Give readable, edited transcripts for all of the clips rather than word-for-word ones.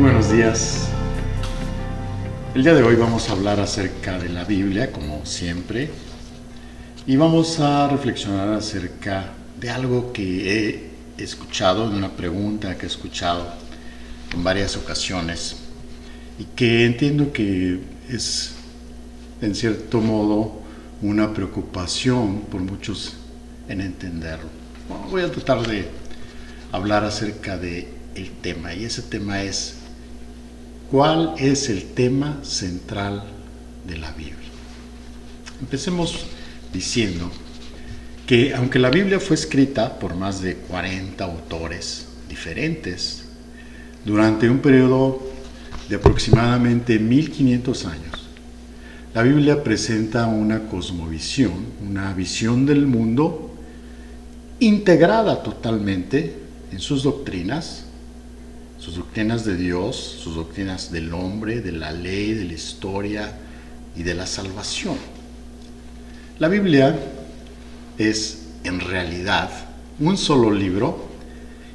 Muy buenos días. El día de hoy vamos a hablar acerca de la Biblia, como siempre, y vamos a reflexionar acerca de algo que he escuchado, de una pregunta que he escuchado en varias ocasiones y que entiendo que es, en cierto modo, una preocupación por muchos en entenderlo. Bueno, voy a tratar de hablar acerca de el tema, y ese tema es: ¿cuál es el tema central de la Biblia? Empecemos diciendo que aunque la Biblia fue escrita por más de 40 autores diferentes durante un periodo de aproximadamente 1500 años, la Biblia presenta una cosmovisión, una visión del mundo integrada totalmente en sus doctrinas de Dios, sus doctrinas del hombre, de la ley, de la historia y de la salvación. La Biblia es en realidad un solo libro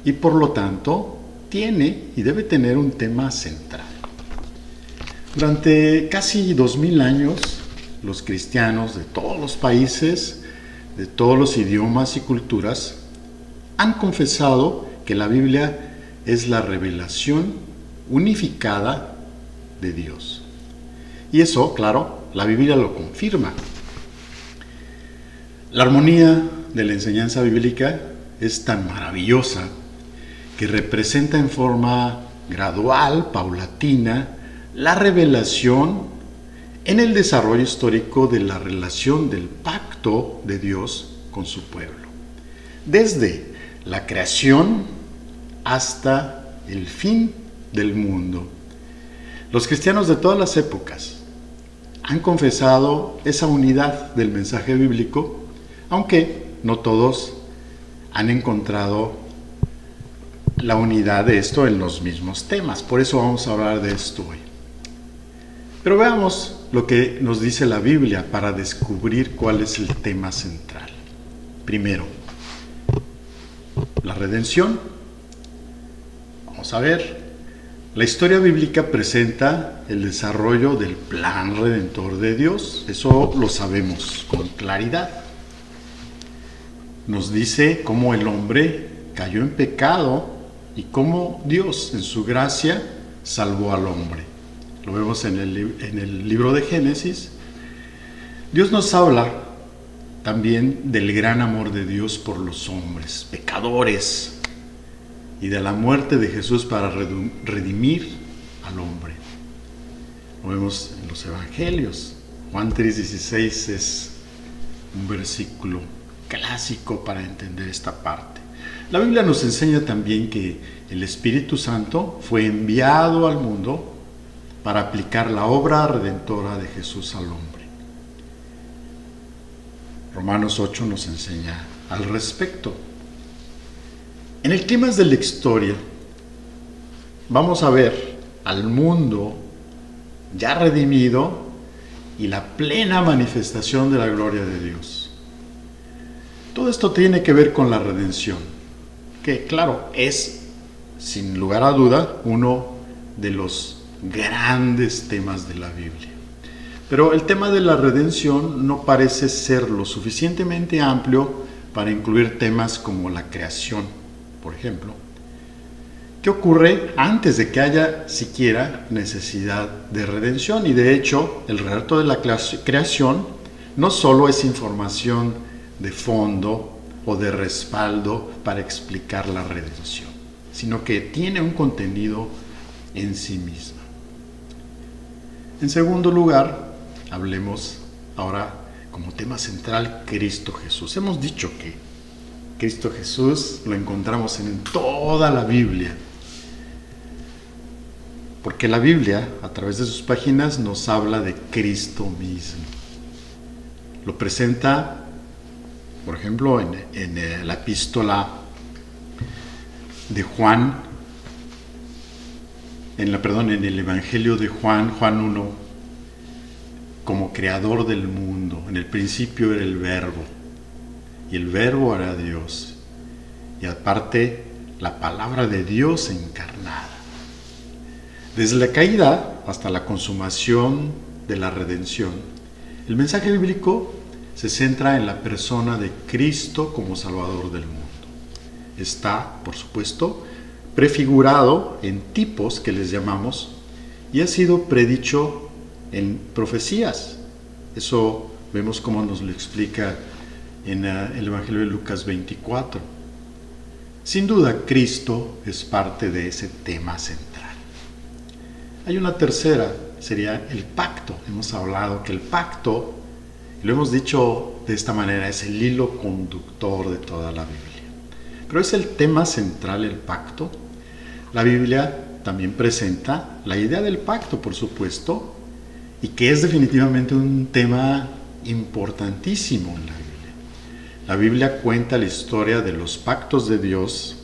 y por lo tanto tiene y debe tener un tema central. Durante casi 2000 años, los cristianos de todos los países, de todos los idiomas y culturas, han confesado que la Biblia es la revelación unificada de Dios. Y eso, claro, la Biblia lo confirma. La armonía de la enseñanza bíblica es tan maravillosa que representa en forma gradual, paulatina, la revelación en el desarrollo histórico de la relación del pacto de Dios con su pueblo. Desde la creación hasta el fin del mundo. Los cristianos de todas las épocas han confesado esa unidad del mensaje bíblico, aunque no todos han encontrado la unidad de esto en los mismos temas. Por eso vamos a hablar de esto hoy. Pero veamos lo que nos dice la Biblia para descubrir cuál es el tema central. Primero, la redención. Vamos a ver, la historia bíblica presenta el desarrollo del plan redentor de Dios. Eso lo sabemos con claridad. Nos dice cómo el hombre cayó en pecado y cómo Dios, en su gracia, salvó al hombre. Lo vemos en el libro de Génesis. Dios nos habla también del gran amor de Dios por los hombres, pecadores, y de la muerte de Jesús para redimir al hombre. Lo vemos en los evangelios. Juan 3:16 es un versículo clásico para entender esta parte. La Biblia nos enseña también que el Espíritu Santo fue enviado al mundo para aplicar la obra redentora de Jesús al hombre. Romanos 8 nos enseña al respecto. En el clima de la historia, vamos a ver al mundo ya redimido y la plena manifestación de la gloria de Dios. Todo esto tiene que ver con la redención, que claro, es sin lugar a duda uno de los grandes temas de la Biblia. Pero el tema de la redención no parece ser lo suficientemente amplio para incluir temas como la creación, por ejemplo. ¿Qué ocurre antes de que haya siquiera necesidad de redención? Y de hecho, el relato de la creación no solo es información de fondo o de respaldo para explicar la redención, sino que tiene un contenido en sí misma. En segundo lugar, hablemos ahora como tema central Cristo Jesús. Hemos dicho que Cristo Jesús lo encontramos en toda la Biblia, porque la Biblia, a través de sus páginas, nos habla de Cristo mismo. Lo presenta, por ejemplo, en la epístola de Juan, en el Evangelio de Juan 1, como creador del mundo. En el principio era el Verbo, y el Verbo era Dios, y aparte la palabra de Dios encarnada. Desde la caída hasta la consumación de la redención, el mensaje bíblico se centra en la persona de Cristo como Salvador del mundo. Está, por supuesto, prefigurado en tipos que les llamamos y ha sido predicho en profecías. Eso vemos cómo nos lo explica en el Evangelio de Lucas 24. Sin duda, Cristo es parte de ese tema central. Hay una tercera, sería el pacto. Hemos hablado que el pacto, lo hemos dicho de esta manera, es el hilo conductor de toda la Biblia. Pero es el tema central el pacto. La Biblia también presenta la idea del pacto, por supuesto, y que es definitivamente un tema importantísimo en la Biblia. La Biblia cuenta la historia de los pactos de Dios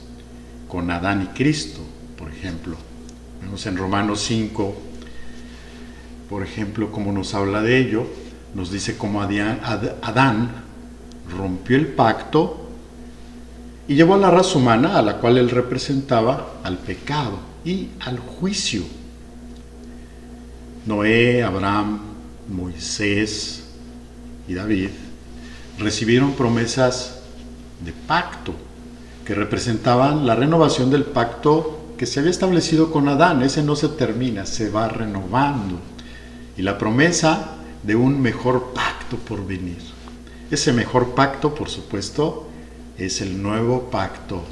con Adán y Cristo, por ejemplo. Vemos en Romanos 5, por ejemplo, cómo nos habla de ello. Nos dice cómo Adán rompió el pacto y llevó a la raza humana, a la cual él representaba, al pecado y al juicio. Noé, Abraham, Moisés y David recibieron promesas de pacto que representaban la renovación del pacto que se había establecido con Adán. Ese no se termina, se va renovando. Y la promesa de un mejor pacto por venir. Ese mejor pacto, por supuesto, es el nuevo pacto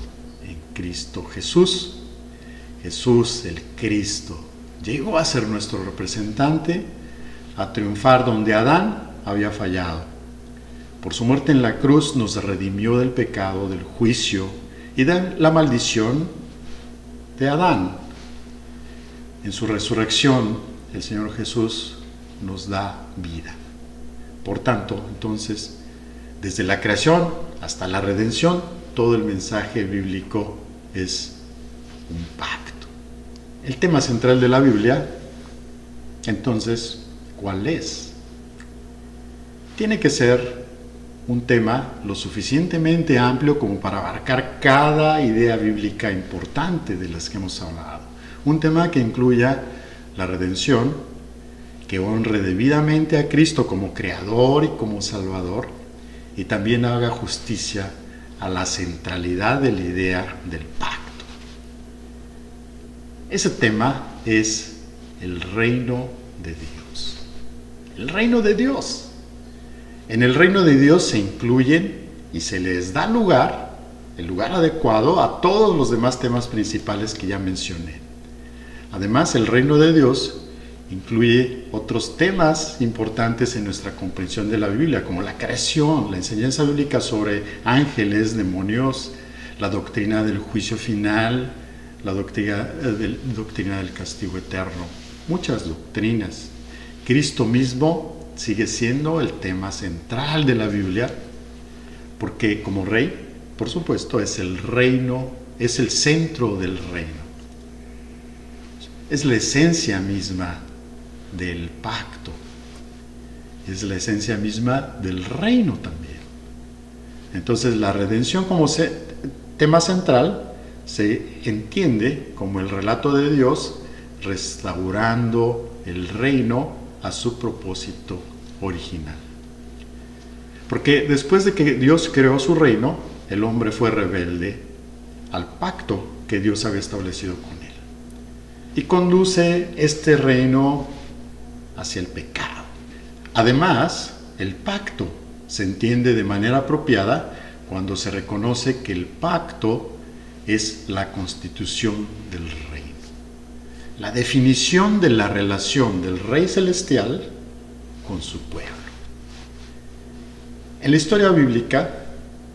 en Cristo Jesús. Jesús, el Cristo, llegó a ser nuestro representante, a triunfar donde Adán había fallado. Por su muerte en la cruz nos redimió del pecado, del juicio y de la maldición de Adán. En su resurrección, el Señor Jesús nos da vida. Por tanto, entonces, desde la creación hasta la redención, todo el mensaje bíblico es un pacto. El tema central de la Biblia, entonces, ¿cuál es? Tiene que ser un tema lo suficientemente amplio como para abarcar cada idea bíblica importante de las que hemos hablado. Un tema que incluya la redención, que honre debidamente a Cristo como Creador y como Salvador, y también haga justicia a la centralidad de la idea del pacto. Ese tema es el reino de Dios. El reino de Dios. En el reino de Dios se incluyen y se les da lugar, el lugar adecuado a todos los demás temas principales que ya mencioné. Además, el reino de Dios incluye otros temas importantes en nuestra comprensión de la Biblia, como la creación, la enseñanza bíblica sobre ángeles, demonios, la doctrina del juicio final, la doctrina del castigo eterno. Muchas doctrinas. Cristo mismo sigue siendo el tema central de la Biblia, porque como rey, por supuesto, es el reino, es el centro del reino. Es la esencia misma del pacto. Es la esencia misma del reino también. Entonces, la redención como tema central se entiende como el relato de Dios restaurando el reino a su propósito original. Porque después de que Dios creó su reino, el hombre fue rebelde al pacto que Dios había establecido con él. Y conduce este reino hacia el pecado. Además, el pacto se entiende de manera apropiada cuando se reconoce que el pacto es la constitución del reino. La definición de la relación del Rey Celestial con su pueblo. En la historia bíblica,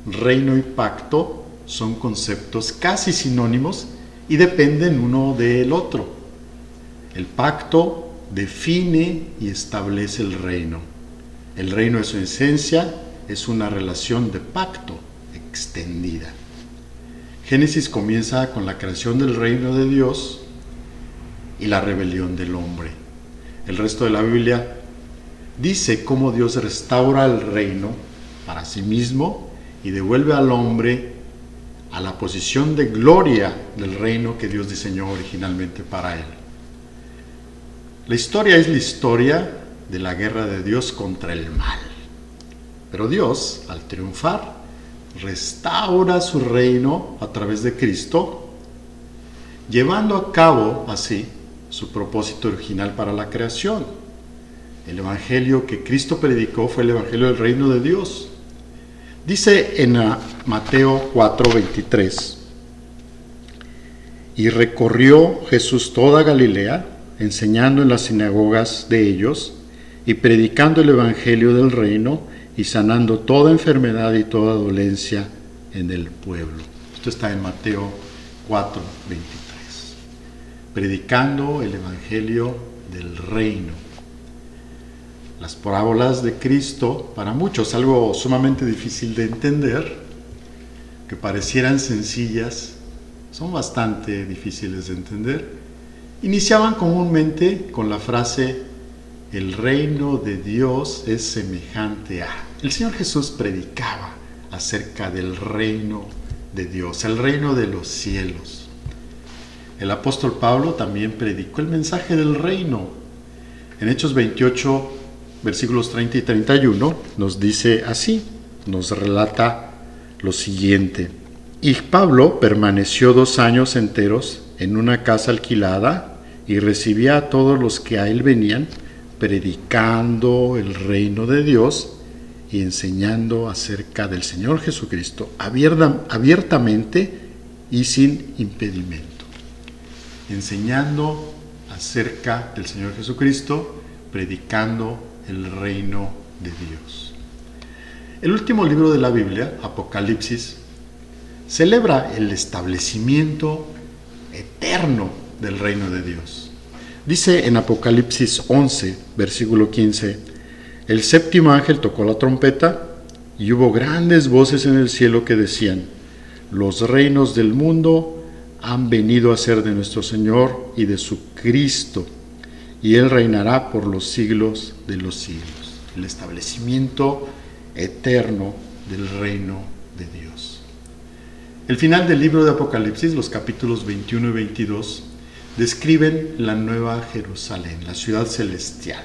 reino y pacto son conceptos casi sinónimos y dependen uno del otro. El pacto define y establece el reino. El reino en su esencia es una relación de pacto extendida. Génesis comienza con la creación del reino de Dios y la rebelión del hombre. El resto de la Biblia dice cómo Dios restaura el reino para sí mismo y devuelve al hombre a la posición de gloria del reino que Dios diseñó originalmente para él. La historia es la historia de la guerra de Dios contra el mal. Pero Dios, al triunfar, restaura su reino a través de Cristo, llevando a cabo así su propósito original para la creación. El evangelio que Cristo predicó fue el evangelio del reino de Dios. Dice en Mateo 4:23: y recorrió Jesús toda Galilea, enseñando en las sinagogas de ellos y predicando el evangelio del reino y sanando toda enfermedad y toda dolencia en el pueblo. Esto está en Mateo 4:23. Predicando el evangelio del reino. Las parábolas de Cristo, para muchos algo sumamente difícil de entender, que parecieran sencillas, son bastante difíciles de entender. Iniciaban comúnmente con la frase: el reino de Dios es semejante a. El Señor Jesús predicaba acerca del reino de Dios, el reino de los cielos. El apóstol Pablo también predicó el mensaje del reino. En Hechos 28, versículos 30 y 31, nos dice así, nos relata lo siguiente: y Pablo permaneció 2 años enteros en una casa alquilada y recibía a todos los que a él venían, predicando el reino de Dios y enseñando acerca del Señor Jesucristo abiertamente y sin impedimento. Enseñando acerca del Señor Jesucristo, predicando el reino de Dios. El último libro de la Biblia, Apocalipsis, celebra el establecimiento eterno del reino de Dios. Dice en Apocalipsis 11, versículo 15: el séptimo ángel tocó la trompeta y hubo grandes voces en el cielo que decían: los reinos del mundo han venido a ser de nuestro Señor y de su Cristo, y Él reinará por los siglos de los siglos. El establecimiento eterno del reino de Dios. El final del libro de Apocalipsis, los capítulos 21 y 22, describen la nueva Jerusalén, la ciudad celestial,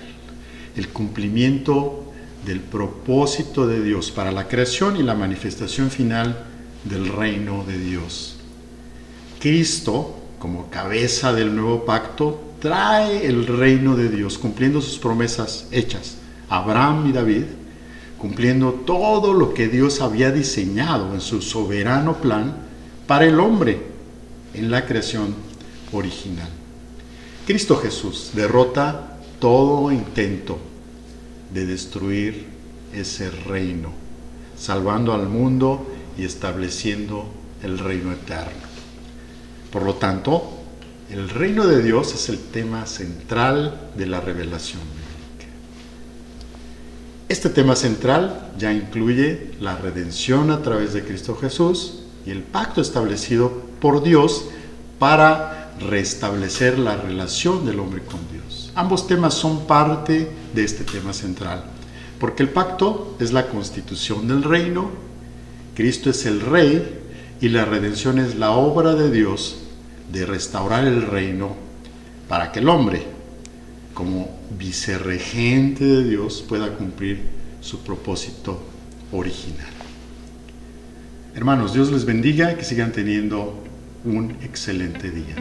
el cumplimiento del propósito de Dios para la creación y la manifestación final del reino de Dios. Cristo, como cabeza del nuevo pacto, trae el reino de Dios, cumpliendo sus promesas hechas a Abraham y David, cumpliendo todo lo que Dios había diseñado en su soberano plan para el hombre en la creación original. Cristo Jesús derrota todo intento de destruir ese reino, salvando al mundo y estableciendo el reino eterno. Por lo tanto, el reino de Dios es el tema central de la revelación bíblica. Este tema central ya incluye la redención a través de Cristo Jesús y el pacto establecido por Dios para restablecer la relación del hombre con Dios. Ambos temas son parte de este tema central, porque el pacto es la constitución del reino, Cristo es el rey y la redención es la obra de Dios de restaurar el reino para que el hombre, como vicerregente de Dios, pueda cumplir su propósito original. Hermanos, Dios les bendiga y que sigan teniendo un excelente día.